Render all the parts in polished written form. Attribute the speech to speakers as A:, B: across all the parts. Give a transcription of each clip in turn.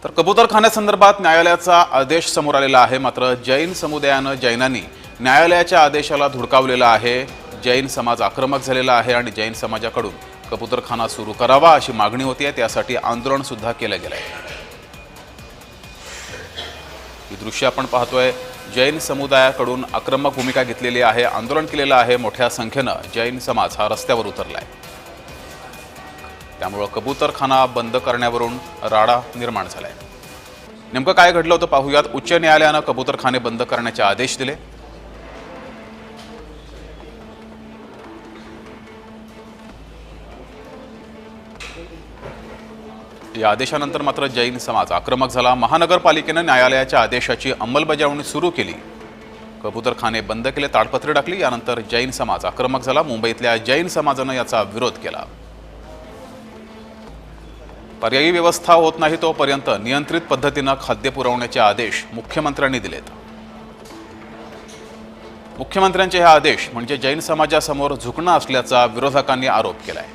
A: तर कबूतरखान्यासंदर्भात न्यायालयाचा आदेश समोर आलेला आहे। मात्र जैन समुदायानं जैनांनी न्यायालयाच्या आदेशाला धुडकावलेला आहे। जैन समाज आक्रमक झालेला आहे आणि जैन समाजाकडून कबूतरखाना सुरू करावा अशी मागणी होती आहे। त्यासाठी आंदोलन सुद्धा केलं गेलं आहे। ही दृश्य आपण पाहतोय। जैन समुदायाकडून आक्रमक भूमिका घेतलेली आहे, आंदोलन केलेलं आहे। मोठ्या संख्येनं जैन समाज हा रस्त्यावर उतरलाय। त्यामुळे कबूतरखाना बंद करण्यावरून राडा निर्माण झालाय। नेमकं काय घडलं होतं पाहूयात। उच्च न्यायालयानं कबूतरखाने बंद करण्याचे आदेश दिले। या आदेशानंतर मात्र जैन समाज आक्रमक झाला। महानगरपालिकेनं न्यायालयाच्या आदेशाची अंमलबजावणी सुरू केली, कबूतरखाने बंद केले, ताडपत्री टाकली। यानंतर जैन समाज आक्रमक झाला। मुंबईतल्या जैन समाजानं याचा विरोध केला। पर्यायी व्यवस्था होत नाही तोपर्यंत नियंत्रित पद्धतीनं खाद्य पुरवण्याचे आदेश मुख्यमंत्र्यांनी दिलेत। मुख्यमंत्र्यांचे हे आदेश म्हणजे जैन समाजासमोर झुकणं असल्याचा विरोधकांनी आरोप केलाय।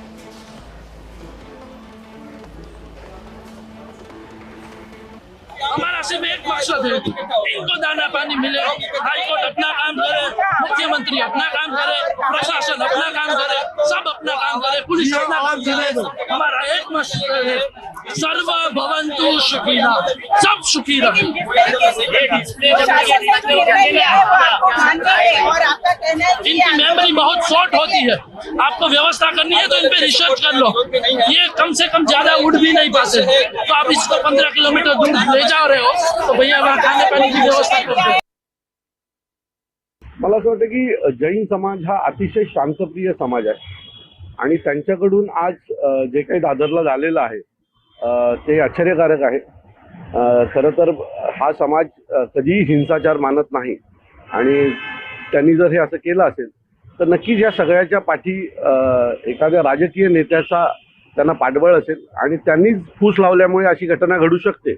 B: हमारा सिर्फ एक मकसद है, इनको दाना पानी मिले, हाईकोर्ट अपना काम करे, मुख्यमंत्री अपना काम करे, प्रशासन अपना काम करे, सब अपना काम करे, पुलिस अपना काम करे। हमारा एक मकसद है, सर्व भवन्तु सुखिनः, सब सुखी रहे। इनकी मेमोरी बहुत शॉर्ट होती है, आपको व्यवस्था करनी है तो इन पे रिसर्च कर लो। ये कम से कम ज्यादा उड़ भी नहीं पाते, तो आप इसको 15 किलोमीटर दूर ले जा रहे हो, तो भैया वहाँ खाने पानी की व्यवस्था कर दो।
C: मला असं वाटतं की जैन समाज हा अतिशय शांतप्रिय समाज आहे आणि त्यांच्याकडून आज जे काही दादरला झालेलं आहे ते आश्चर्यकारक आहे। खरं तर हा समाज कधीही हिंसाचार मानत नाही आणि त्यांनी जर हे असं केलं असेल तर नक्कीच या सगळ्याच्या पाठी एखाद्या राजकीय नेत्याचा त्यांना पाठबळ असेल आणि त्यांनीच फूस लावल्यामुळे अशी घटना घडू शकते।